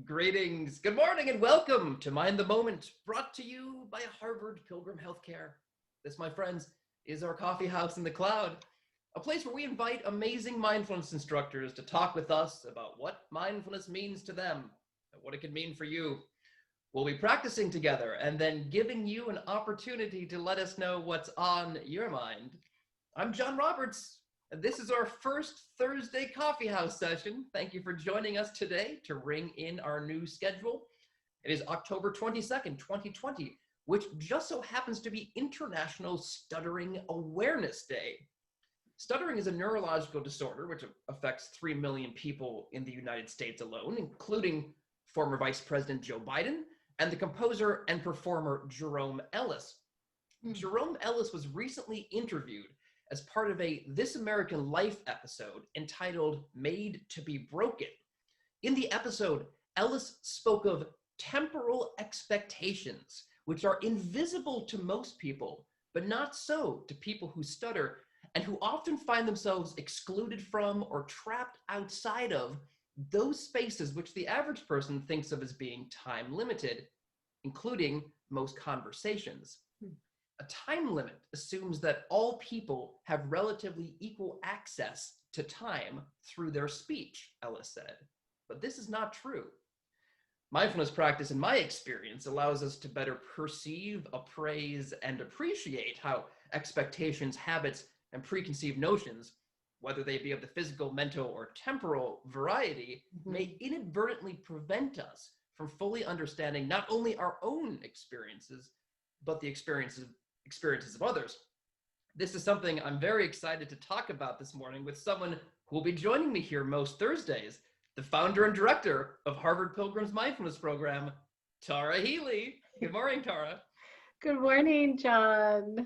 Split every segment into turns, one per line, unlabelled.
Greetings, good morning, and welcome to Mind the Moment, brought to you by Harvard Pilgrim Health Care. This, my friends, is our coffee house in the cloud, a place where we invite amazing mindfulness instructors to talk with us about what mindfulness means to them and what it can mean for you. We'll be practicing together and then giving you an opportunity to let us know what's on your mind. I'm John Roberts, and this is our first Thursday coffee house session. Thank you for joining us today to ring in our new schedule. It is October 22nd, 2020, which just so happens to be International Stuttering Awareness Day. Stuttering is a neurological disorder which affects 3 million people in the United States alone, including former Vice President Joe Biden and the composer and performer Jerome Ellis. Jerome Ellis was recently interviewed as part of a This American Life episode entitled Made to be Broken. In the episode, Ellis spoke of temporal expectations, which are invisible to most people, but not so to people who stutter and who often find themselves excluded from or trapped outside of those spaces which the average person thinks of as being time limited, including most conversations. A time limit assumes that all people have relatively equal access to time through their speech, Ellis said. But this is not true. Mindfulness practice, in my experience, allows us to better perceive, appraise, and appreciate how expectations, habits, and preconceived notions, whether they be of the physical, mental, or temporal variety, may inadvertently prevent us from fully understanding not only our own experiences, but the experiences of others. This is something I'm very excited to talk about this morning with someone who will be joining me here most Thursdays, the founder and director of Harvard Pilgrim's Mindfulness Program, Tara Healey. Good morning, Tara.
Good morning, John.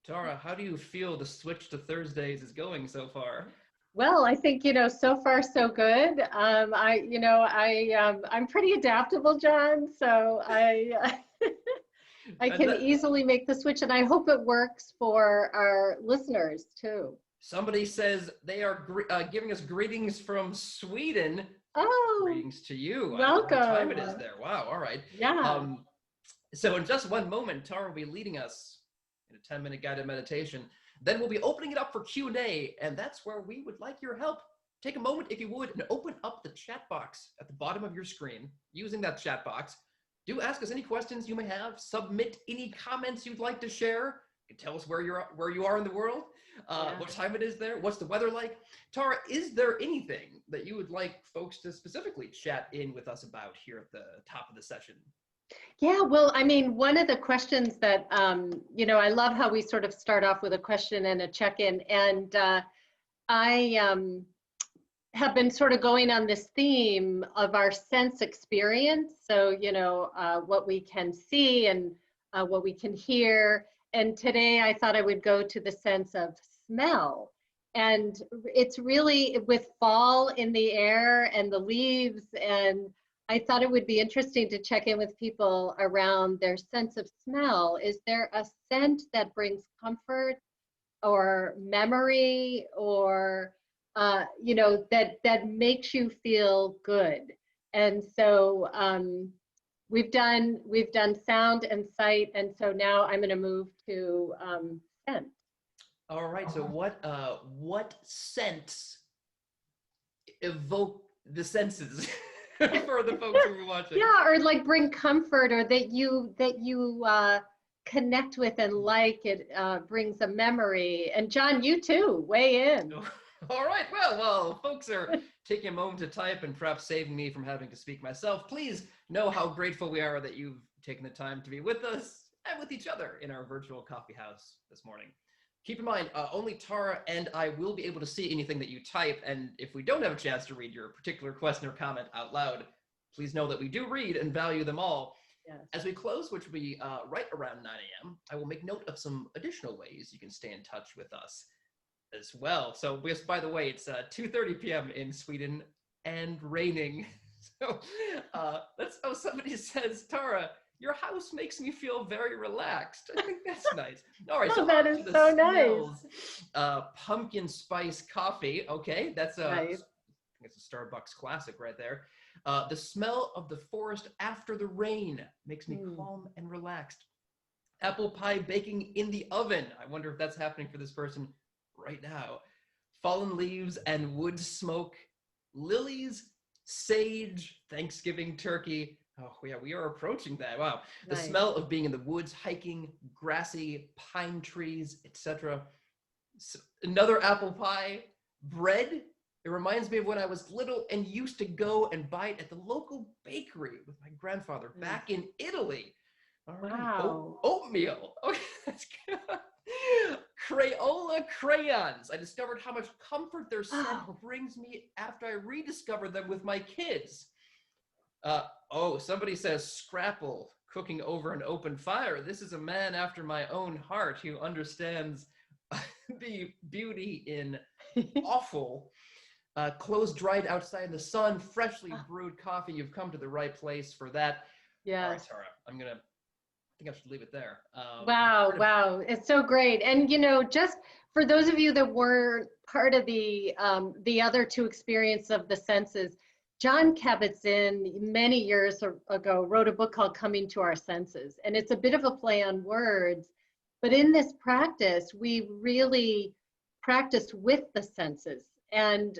Tara, how do you feel the switch to Thursdays is going so far?
Well, I think, so far so good. I'm pretty adaptable, John, so I can easily make the switch, and I hope it works for our listeners too.
Somebody says they are giving us greetings from Sweden.
Oh,
greetings to you.
Welcome.
What time it is there? Wow, all right.
Yeah.
So in just one moment, Tara will be leading us in a 10-minute guided meditation. Then we'll be opening it up for Q&A, and that's where we would like your help. Take a moment, if you would, and open up the chat box at the bottom of your screen. Using that chat box, do ask us any questions you may have. Submit any comments you'd like to share. You can tell us where you are in the world, what time it is there, what's the weather like. Tara, is there anything that you would like folks to specifically chat in with us about here at the top of the session?
Yeah, well, I mean, one of the questions that, I love how we sort of start off with a question and a check-in. And I have been sort of going on this theme of our sense experience. So, what we can see and what we can hear. And today I thought I would go to the sense of smell. And it's really with fall in the air and the leaves, and I thought it would be interesting to check in with people around their sense of smell. Is there a scent that brings comfort or memory or, that makes you feel good? And so we've done sound and sight, and so now I'm going to move to scent.
All right. So what scents evoke the senses? For the folks who are watching.
Yeah, or like bring comfort, or that you connect with and like it brings a memory. And John, you too, weigh in.
All right, well, folks are taking a moment to type and perhaps saving me from having to speak myself. Please know how grateful we are that you've taken the time to be with us and with each other in our virtual coffee house this morning. Keep in mind, only Tara and I will be able to see anything that you type, and if we don't have a chance to read your particular question or comment out loud, please know that we do read and value them all.
Yes.
As we close, which will be right around 9 a.m., I will make note of some additional ways you can stay in touch with us as well. So, just by the way, it's 2:30 p.m. in Sweden and raining. So, somebody says, Tara, your house makes me feel very relaxed. I think that's nice. All right, so
that is so
smells.
nice.
Pumpkin spice coffee. Okay, that's nice. I think it's a Starbucks classic right there. The smell of the forest after the rain makes me
Mm.
calm and relaxed. Apple pie baking in the oven. I wonder if that's happening for this person right now. Fallen leaves and wood smoke. Lilies, sage, Thanksgiving turkey. Oh, yeah, we are approaching that. Wow. The
Nice.
smell of being in the woods, hiking, grassy pine trees, etc. Another apple pie. Bread. It reminds me of when I was little and used to go and buy it at the local bakery with my grandfather
Mm.
back in Italy. All right.
Wow.
Oatmeal. Okay, that's good. Crayola crayons. I discovered how much comfort their scent brings me after I rediscover them with my kids. Somebody says scrapple, cooking over an open fire. This is a man after my own heart who understands the beauty in awful. Clothes dried outside in the sun, freshly brewed coffee. You've come to the right place for that.
Yes.
All right, Tara, I think I should leave it there.
Wow, wow. It's so great. And, just for those of you that weren't part of the other two experience of the senses, John Kabat-Zinn many years ago wrote a book called Coming to Our Senses. And it's a bit of a play on words, but in this practice, we really practice with the senses. And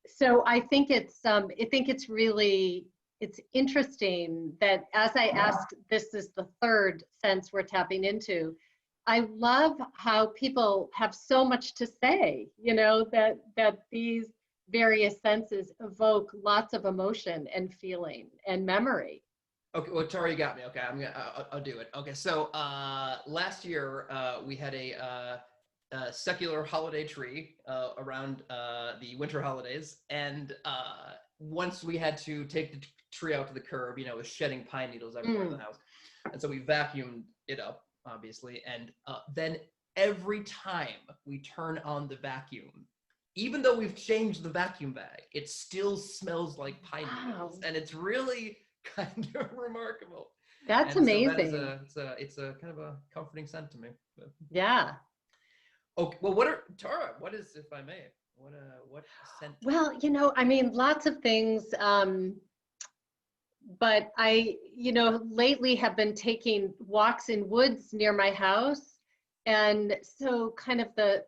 so I think it's interesting that as I asked, this is the third sense we're tapping into. I love how people have so much to say, that these various senses evoke lots of emotion and feeling and memory.
Okay, well, Tara, you got me. Okay, I'll do it. Okay, so last year we had a secular holiday tree around the winter holidays, and once we had to take the tree out to the curb, it was shedding pine needles everywhere in the house, and so we vacuumed it up, obviously, and then every time we turn on the vacuum, even though we've changed the vacuum bag, it still smells like pine needles, and it's really kind of remarkable.
That's
and
amazing.
So it's a kind of a comforting scent to me. But.
Yeah.
Okay. Well, Tara? What is, if I may, what scent?
Well, lots of things. But I, lately have been taking walks in woods near my house, and so kind of the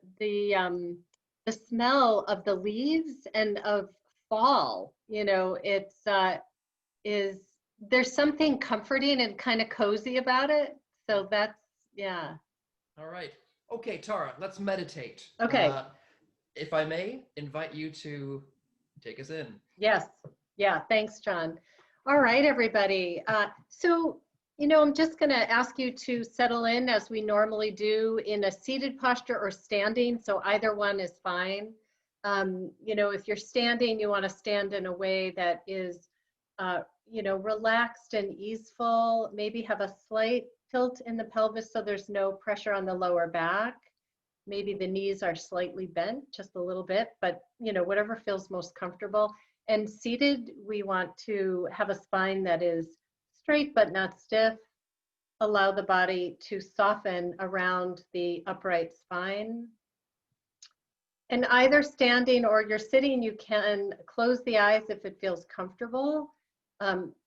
smell of the leaves and of fall, there's something comforting and kind of cozy about it. So that's, yeah.
All right. Okay, Tara, let's meditate.
Okay.
If I may invite you to take us in.
Yes. Yeah. Thanks, John. All right, everybody. So, I'm just going to ask you to settle in as we normally do in a seated posture or standing. So either one is fine. If you're standing, you want to stand in a way that is, relaxed and easeful. Maybe have a slight tilt in the pelvis so there's no pressure on the lower back. Maybe the knees are slightly bent just a little bit, but whatever feels most comfortable. And seated, we want to have a spine that is straight but not stiff. Allow the body to soften around the upright spine. And either standing or you're sitting, you can close the eyes if it feels comfortable,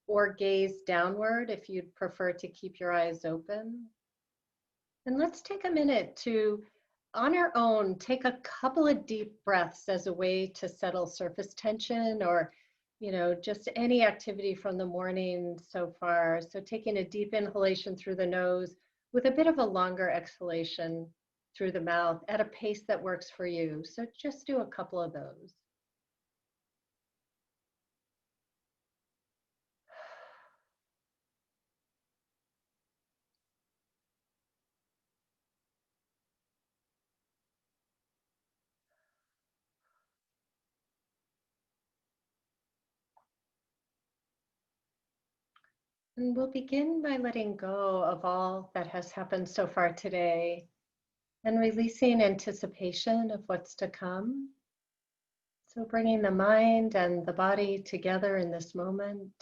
or gaze downward if you'd prefer to keep your eyes open. And let's take a minute to, on our own, take a couple of deep breaths as a way to settle surface tension or, just any activity from the morning so far. So taking a deep inhalation through the nose with a bit of a longer exhalation through the mouth at a pace that works for you. So just do a couple of those. And we'll begin by letting go of all that has happened so far today and releasing anticipation of what's to come. So bringing the mind and the body together in this moment,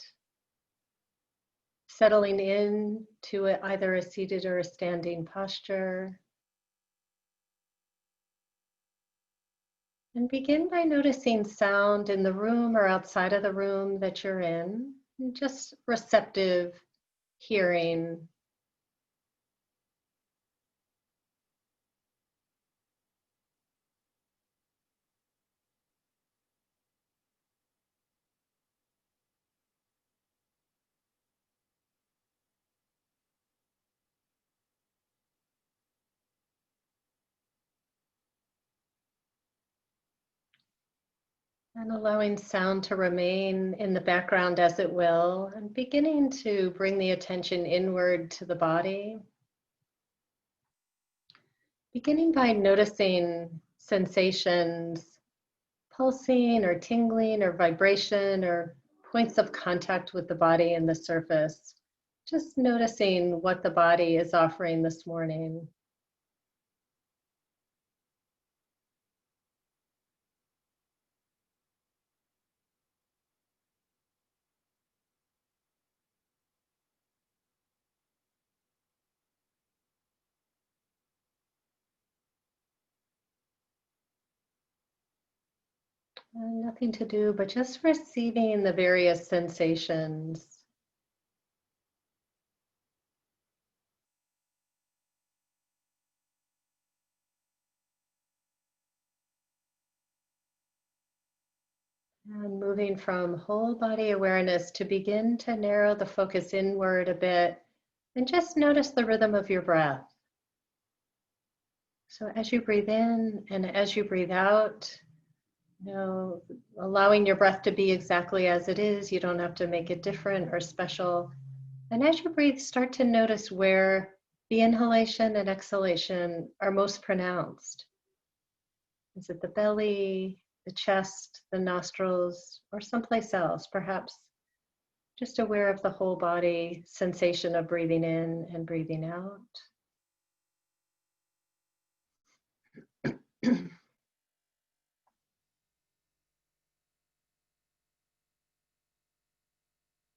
settling in to either a seated or a standing posture. And begin by noticing sound in the room or outside of the room that you're in, and just receptive hearing. And allowing sound to remain in the background as it will, and beginning to bring the attention inward to the body. Beginning by noticing sensations, pulsing or tingling or vibration or points of contact with the body and the surface. Just noticing what the body is offering this morning. Nothing to do, but just receiving the various sensations. And moving from whole body awareness to begin to narrow the focus inward a bit and just notice the rhythm of your breath. So as you breathe in and as you breathe out, allowing your breath to be exactly as it is. You don't have to make it different or special. And as you breathe, start to notice where the inhalation and exhalation are most pronounced. Is it the belly, the chest, the nostrils, or someplace else? Perhaps just aware of the whole body sensation of breathing in and breathing out.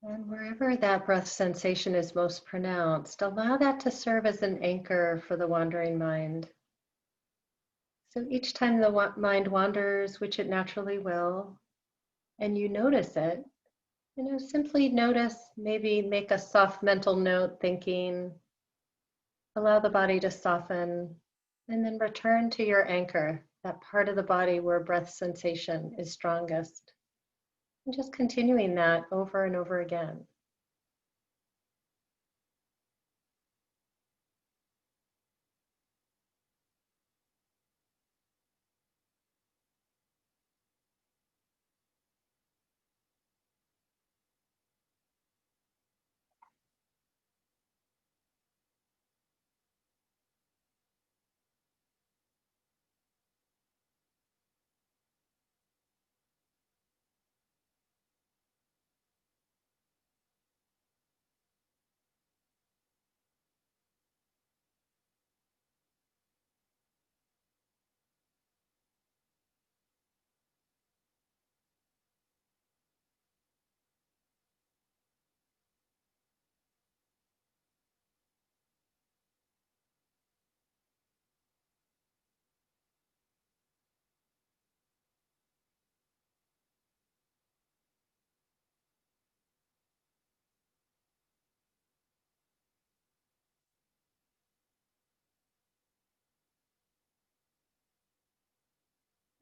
And wherever that breath sensation is most pronounced, allow that to serve as an anchor for the wandering mind. So each time the mind wanders, which it naturally will, and you notice it, simply notice, maybe make a soft mental note thinking, allow the body to soften, and then return to your anchor, that part of the body where breath sensation is strongest. And just continuing that over and over again.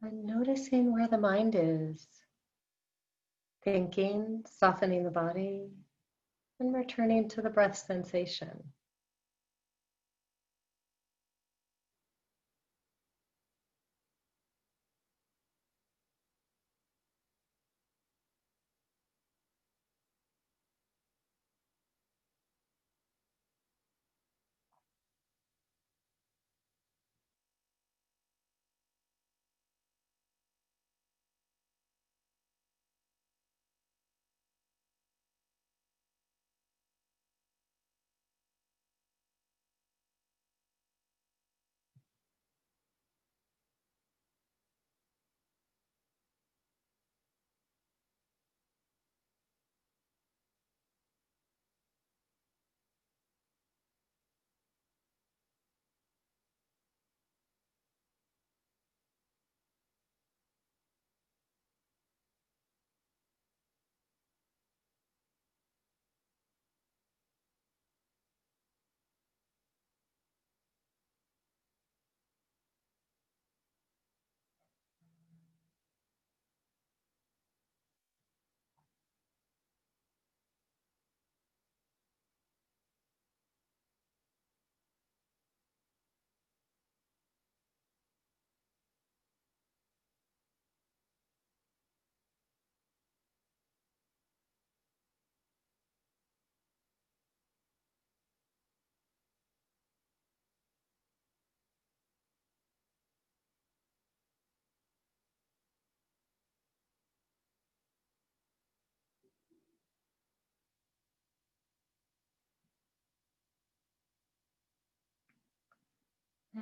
And noticing where the mind is, thinking, softening the body, and returning to the breath sensation.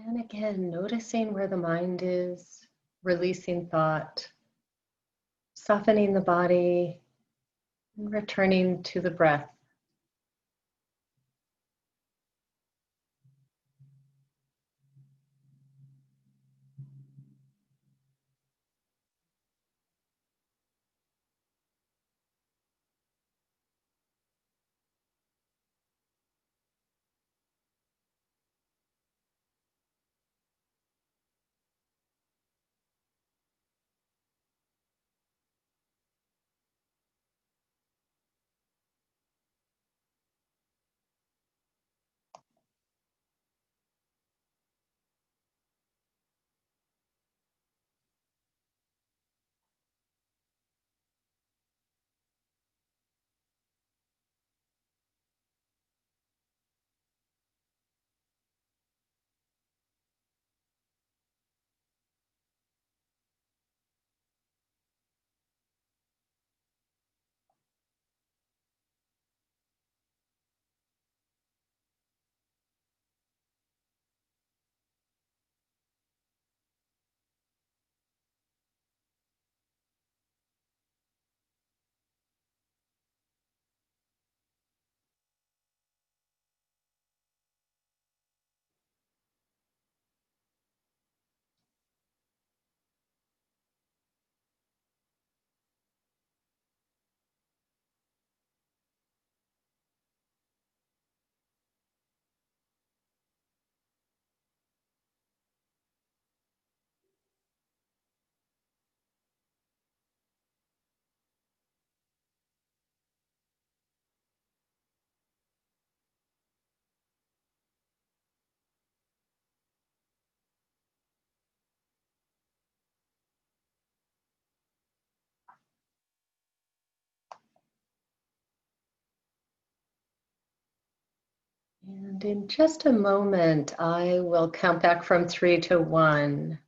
And again, noticing where the mind is, releasing thought, softening the body, and returning to the breath. And in just a moment, I will count back from 3 to 1.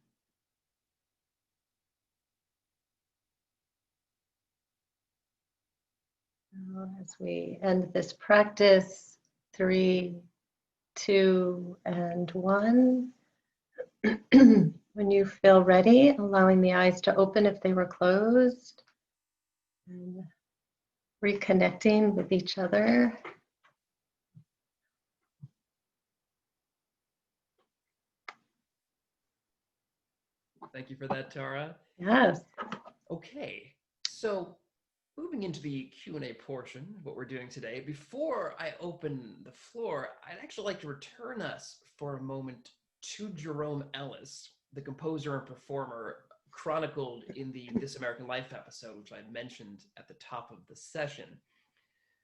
As we end this practice, 3, 2, and 1. When you feel ready, allowing the eyes to open if they were closed, and reconnecting with each other.
Thank you for that, Tara.
Yes.
Okay, so moving into the Q&A portion of what we're doing today, before I open the floor, I'd actually like to return us for a moment to Jerome Ellis, the composer and performer chronicled in the This American Life episode, which I mentioned at the top of the session.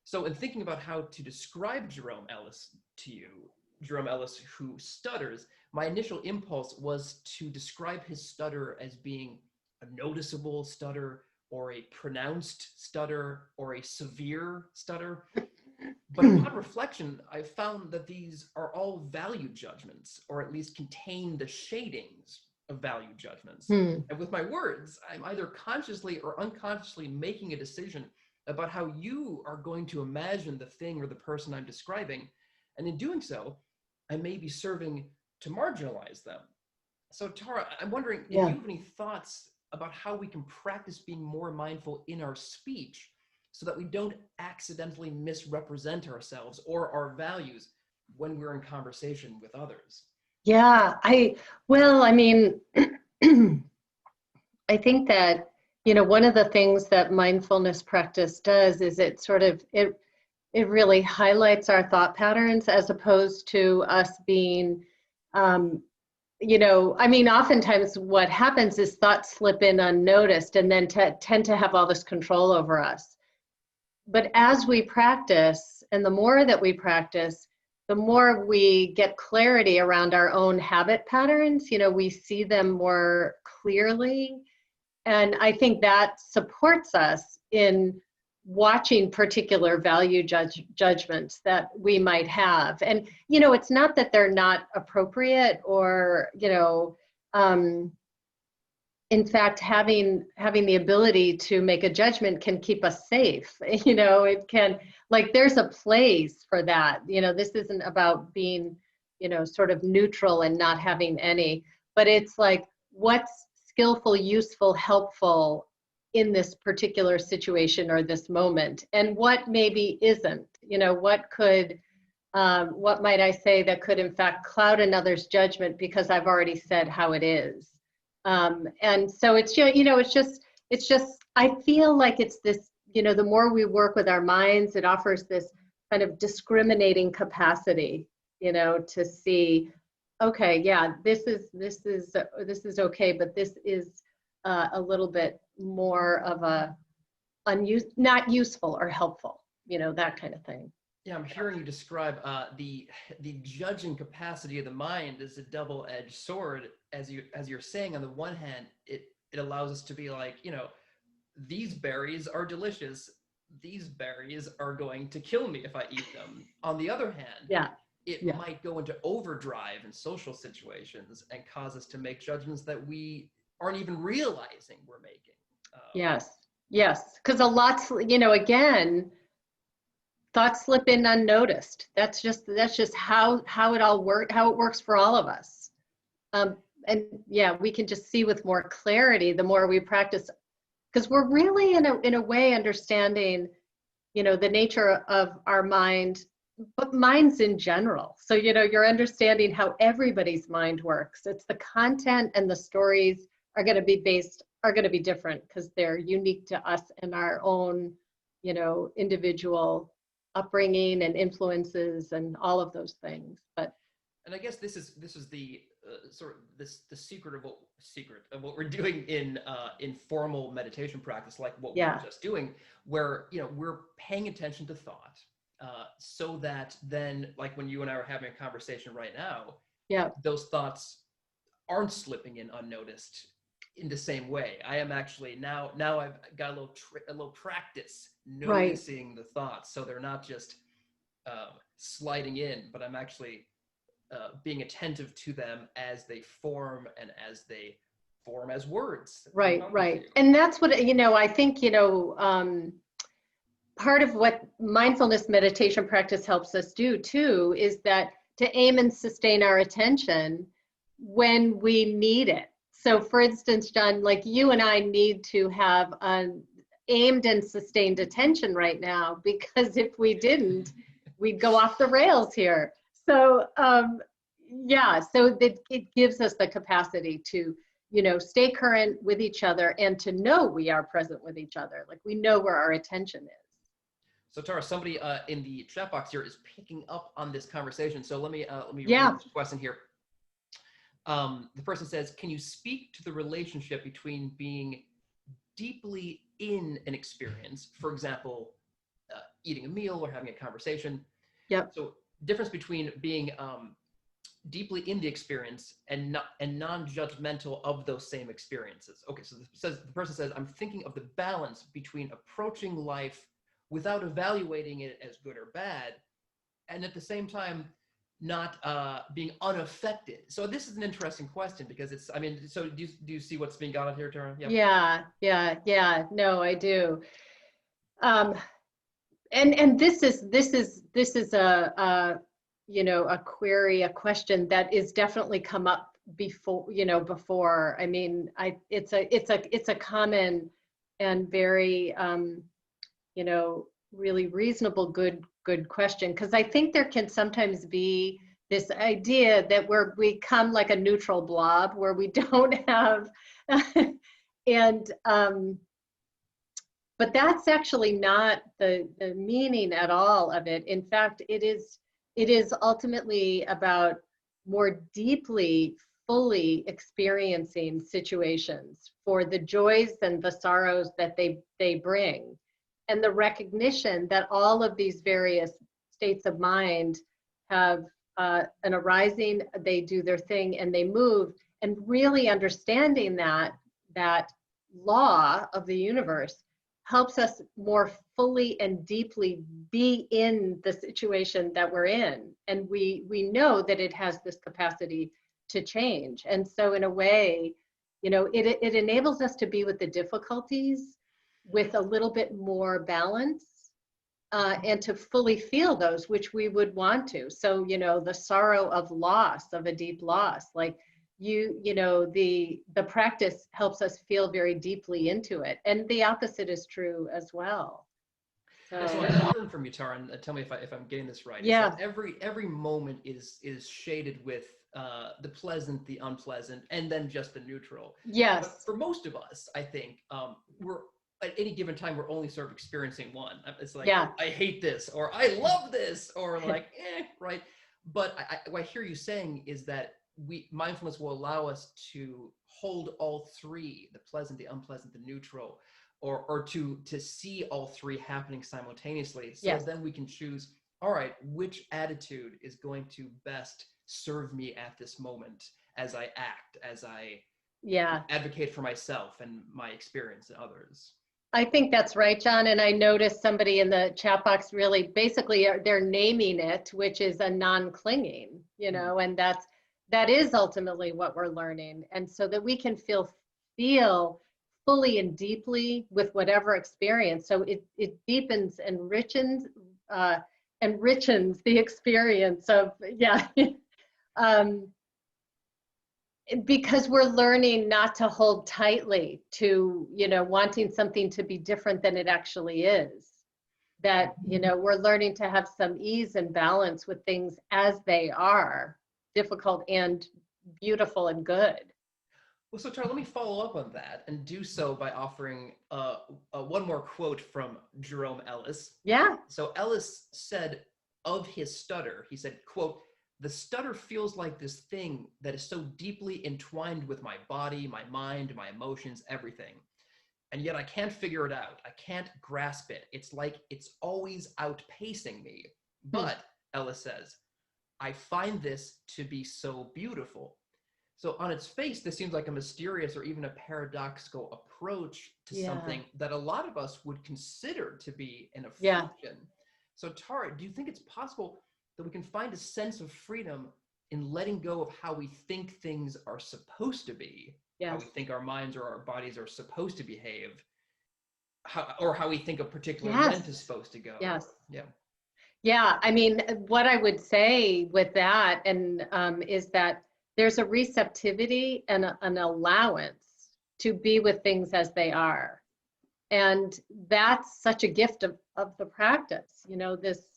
So in thinking about how to describe Jerome Ellis to you, Jerome Ellis who stutters, my initial impulse was to describe his stutter as being a noticeable stutter, or a pronounced stutter, or a severe stutter. But upon reflection, I found that these are all value judgments, or at least contain the shadings of value judgments. And with my words, I'm either consciously or unconsciously making a decision about how you are going to imagine the thing or the person I'm describing. And in doing so, I may be serving to marginalize them. So Tara, I'm wondering if you have any thoughts about how we can practice being more mindful in our speech so that we don't accidentally misrepresent ourselves or our values when we're in conversation with others.
Yeah, I mean, I think that, one of the things that mindfulness practice does is it really highlights our thought patterns, as opposed to us being, oftentimes what happens is thoughts slip in unnoticed and then tend to have all this control over us. But as we practice, and the more that we practice, the more we get clarity around our own habit patterns. We see them more clearly. And I think that supports us in watching particular value judgments that we might have. And, it's not that they're not appropriate, or, in fact, having the ability to make a judgment can keep us safe. It can, there's a place for that. This isn't about being sort of neutral and not having any, but it's like, what's skillful, useful, helpful in this particular situation or this moment, and what maybe isn't, what might I say that could in fact cloud another's judgment because I've already said how it is. And so it's, it's just, I feel like it's this, the more we work with our minds, it offers this kind of discriminating capacity, to see, okay, yeah, this is okay, but this is a little bit more of a not useful or helpful, that kind of thing.
Yeah, I'm hearing you describe the judging capacity of the mind as a double-edged sword. As you're saying, on the one hand, it allows us to be like, these berries are delicious. These berries are going to kill me if I eat them. On the other hand, it might go into overdrive in social situations and cause us to make judgments that we aren't even realizing we're making.
Yes, because a lot's, again, thoughts slip in unnoticed. That's just how it all how it works for all of us. And yeah, we can just see with more clarity the more we practice, because we're really in a way understanding, the nature of our mind, but minds in general. So, you're understanding how everybody's mind works. It's the content and the stories are going to be different because they're unique to us and our own, individual upbringing and influences and all of those things.
And I guess this is the the secret of what we're doing in formal meditation practice, like what we were just doing, where we're paying attention to thought, so that then, like when you and I are having a conversation right now, those thoughts aren't slipping in unnoticed in the same way. I am actually now I've got a little practice noticing the thoughts, so they're not just sliding in, but I'm actually being attentive to them as they form and as they form as words.
Right. And that's what, I think, part of what mindfulness meditation practice helps us do too, is that to aim and sustain our attention when we need it. So for instance, John, like you and I need to have an aimed and sustained attention right now, because if we didn't, we'd go off the rails here. So so that it gives us the capacity to, stay current with each other and to know we are present with each other. Like we know where our attention is.
So Tara, somebody in the chat box here is picking up on this conversation. So let me read this question here. The person says, can you speak to the relationship between being deeply in an experience, for example, eating a meal or having a conversation? So difference between being deeply in the experience and non-judgmental of those same experiences. Okay, so the person says, I'm thinking of the balance between approaching life without evaluating it as good or bad, and at the same time not being unaffected. So this is an interesting question, because it's, so do you see what's being got on here, Tara?
Yeah. No, I do. And this is a query, a question that is definitely come up before. It's a common and very really reasonable, good question, because I think there can sometimes be this idea that we come like a neutral blob where we don't have but that's actually not the meaning at all of it. In fact, it is ultimately about more deeply, fully experiencing situations for the joys and the sorrows that they bring, and the recognition that all of these various states of mind have an arising, they do their thing and they move, and really understanding that law of the universe helps us more fully and deeply be in the situation that we're in. And we know that it has this capacity to change. And so in a way, it enables us to be with the difficulties with a little bit more balance, and to fully feel those, which we would want to. So, the sorrow of loss, of a deep loss, like the practice helps us feel very deeply into it. And the opposite is true as well.
Yeah, so I learned from you, Tara, and tell me if I'm getting this right.
Yeah.
It's that every moment is shaded with the pleasant, the unpleasant, and then just the neutral.
Yes.
But for most of us, I think we're at any given time we're only sort of experiencing one. It's like,
yeah.
I hate this, or I love this, or like, right. But what I hear you saying is that mindfulness will allow us to hold all three: the pleasant, the unpleasant, the neutral. Or to see all three happening simultaneously. So
yes.
then we can choose, all right, which attitude is going to best serve me at this moment as I act, as I advocate for myself and my experience and others.
I think that's right, John. And I noticed somebody in the chat box really basically they're naming it, which is a non-clinging, and that is ultimately what we're learning. And so that we can feel fully and deeply with whatever experience. So it deepens and enrichens the experience of, because we're learning not to hold tightly to, wanting something to be different than it actually is. That, we're learning to have some ease and balance with things as they are, difficult and beautiful and good.
Well, so Tara, let me follow up on that and do so by offering one more quote from Jerome Ellis.
Yeah.
So Ellis said of his stutter, he said, quote, "The stutter feels like this thing that is so deeply entwined with my body, my mind, my emotions, everything. And yet I can't figure it out. I can't grasp it. It's like it's always outpacing me. But," Ellis says, "I find this to be so beautiful." So on its face, this seems like a mysterious or even a paradoxical approach to something that a lot of us would consider to be an affliction. So Tara, do you think it's possible that we can find a sense of freedom in letting go of how we think things are supposed to be, how we think our minds or our bodies are supposed to behave, or how we think a particular event is supposed to go?
Yeah, I mean, what I would say with that is that there's a receptivity and an allowance to be with things as they are. And that's such a gift of the practice. This,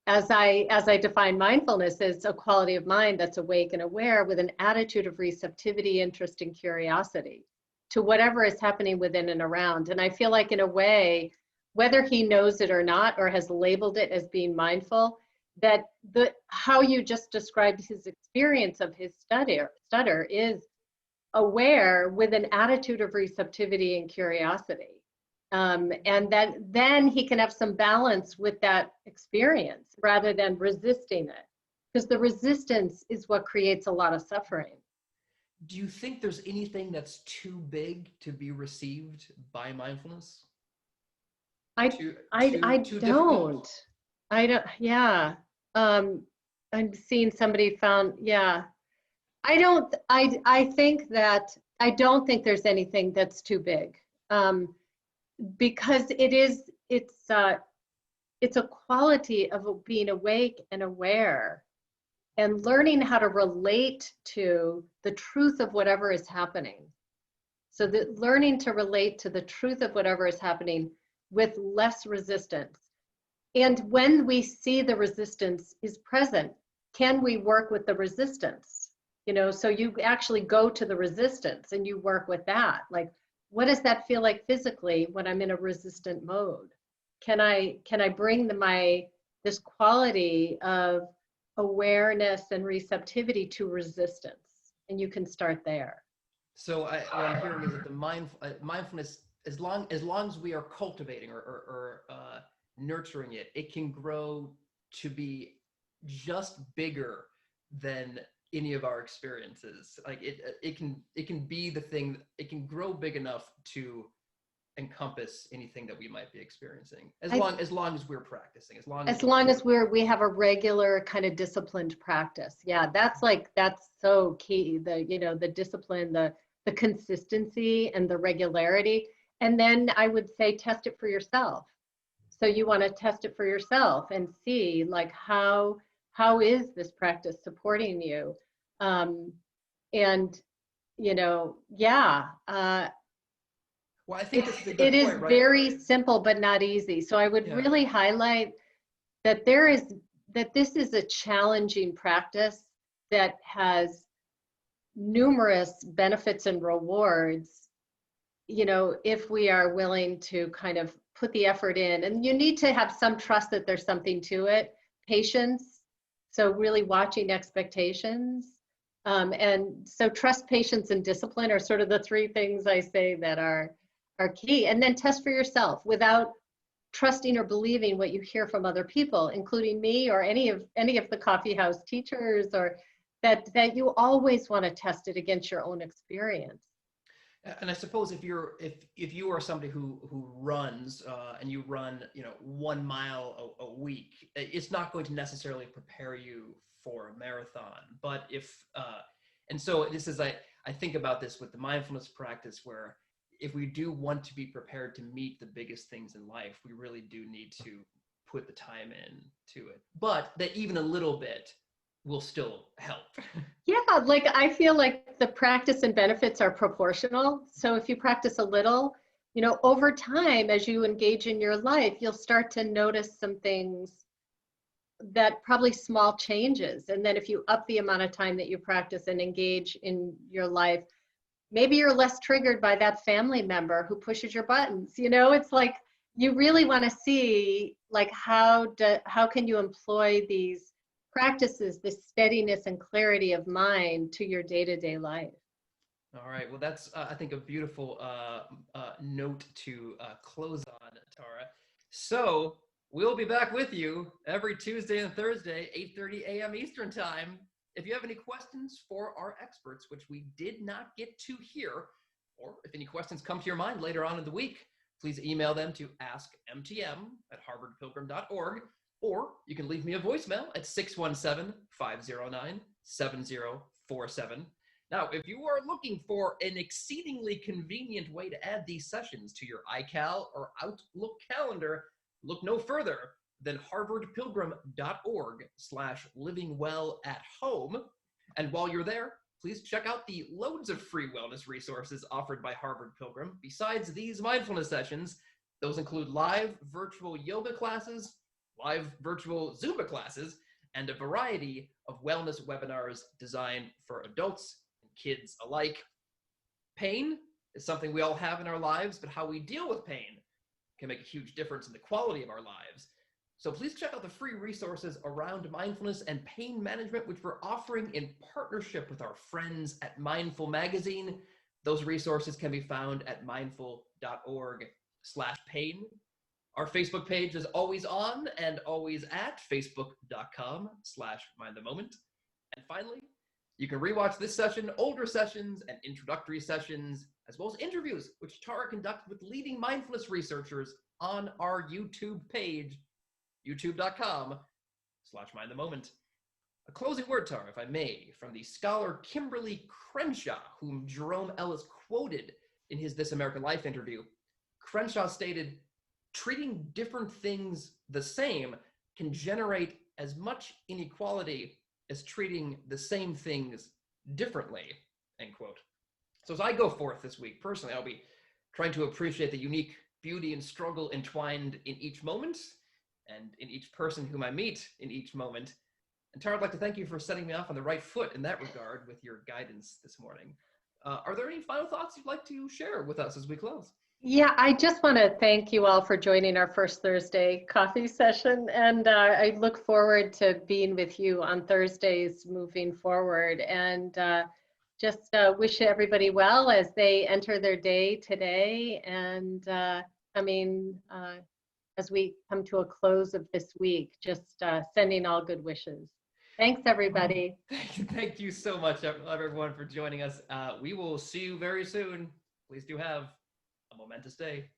as I define mindfulness, is a quality of mind that's awake and aware with an attitude of receptivity, interest, and curiosity to whatever is happening within and around. And I feel like, in a way, whether he knows it or not, or has labeled it as being mindful, that how you just described his experience of his stutter is aware with an attitude of receptivity and curiosity. And then he can have some balance with that experience rather than resisting it, because the resistance is what creates a lot of suffering.
Do you think there's anything that's too big to be received by mindfulness?
I don't. Yeah. I'm seeing somebody found, I think that I don't think there's anything that's too big, because it's a quality of being awake and aware and learning how to relate to the truth of whatever is happening. So that learning to relate to the truth of whatever is happening with less resistance. And when we see the resistance is present, can we work with the resistance? So you actually go to the resistance and you work with that. Like, what does that feel like physically when I'm in a resistant mode? Can I bring this quality of awareness and receptivity to resistance? And you can start there.
So what I'm hearing is that the mindfulness, as long as we are cultivating or nurturing it, it can grow to be just bigger than any of our experiences. Like it can be the thing. It can grow big enough to encompass anything that we might be experiencing, as long as we're practicing, as long as
we have a regular kind of disciplined practice. Yeah, that's so key. The discipline, the consistency, and the regularity. And then I would say test it for yourself. So you want to test it for yourself and see like how is this practice supporting you? And yeah,
Well, I think this is a
it
good
is
point, right?
very simple but not easy. So I would
Yeah.
really highlight that this is a challenging practice that has numerous benefits and rewards, if we are willing to kind of put the effort in. And you need to have some trust that there's something to it, patience, so really watching expectations. And so trust, patience, and discipline are sort of the three things I say that are key. And then test for yourself without trusting or believing what you hear from other people, including me or any of the coffee house teachers, or that you always want to test it against your own experience.
And I suppose if you are somebody who runs and you run 1 mile a week, it's not going to necessarily prepare you for a marathon. But and so this is I think about this with the mindfulness practice, where if we do want to be prepared to meet the biggest things in life, we really do need to put the time in to it. But that even a little bit will still help.
Yeah, like I feel like the practice and benefits are proportional. So if you practice a little, over time, as you engage in your life, you'll start to notice some things, that probably small changes. And then if you up the amount of time that you practice and engage in your life, maybe you're less triggered by that family member who pushes your buttons. It's like you really want to see like how can you employ these practices, this steadiness and clarity of mind to your day-to-day life.
All right. Well, that's I think a beautiful note to close on, Tara. So we'll be back with you every Tuesday and Thursday, 8:30 a.m. Eastern Time. If you have any questions for our experts, which we did not get to here, or if any questions come to your mind later on in the week, please email them to askmtm@harvardpilgrim.org, or you can leave me a voicemail at 617-509-7047. Now, if you are looking for an exceedingly convenient way to add these sessions to your iCal or Outlook calendar, look no further than harvardpilgrim.org/livingwellatHome. And while you're there, please check out the loads of free wellness resources offered by Harvard Pilgrim. Besides these mindfulness sessions, those include live virtual yoga classes, live virtual Zumba classes, and a variety of wellness webinars designed for adults and kids alike. Pain is something we all have in our lives, but how we deal with pain can make a huge difference in the quality of our lives. So please check out the free resources around mindfulness and pain management, which we're offering in partnership with our friends at Mindful Magazine. Those resources can be found at mindful.org/pain. Our Facebook page is always on and always at facebook.com/mindthemoment. And finally, you can rewatch this session, older sessions, and introductory sessions, as well as interviews, which Tara conducted with leading mindfulness researchers on our YouTube page, youtube.com/mindthemoment. A closing word, Tara, if I may, from the scholar Kimberly Crenshaw, whom Jerome Ellis quoted in his This American Life interview. Crenshaw stated, "Treating different things the same can generate as much inequality as treating the same things differently," end quote. So as I go forth this week, personally, I'll be trying to appreciate the unique beauty and struggle entwined in each moment and in each person whom I meet in each moment. And Tara, I'd like to thank you for setting me off on the right foot in that regard with your guidance this morning. Are there any final thoughts you'd like to share with us as we close?
Yeah, I just want to thank you all for joining our first Thursday coffee session. And I look forward to being with you on Thursdays moving forward. And just wish everybody well as they enter their day today. And as we come to a close of this week, just sending all good wishes. Thanks, everybody.
Thank you so much, everyone, for joining us. We will see you very soon. Please do have a momentous day.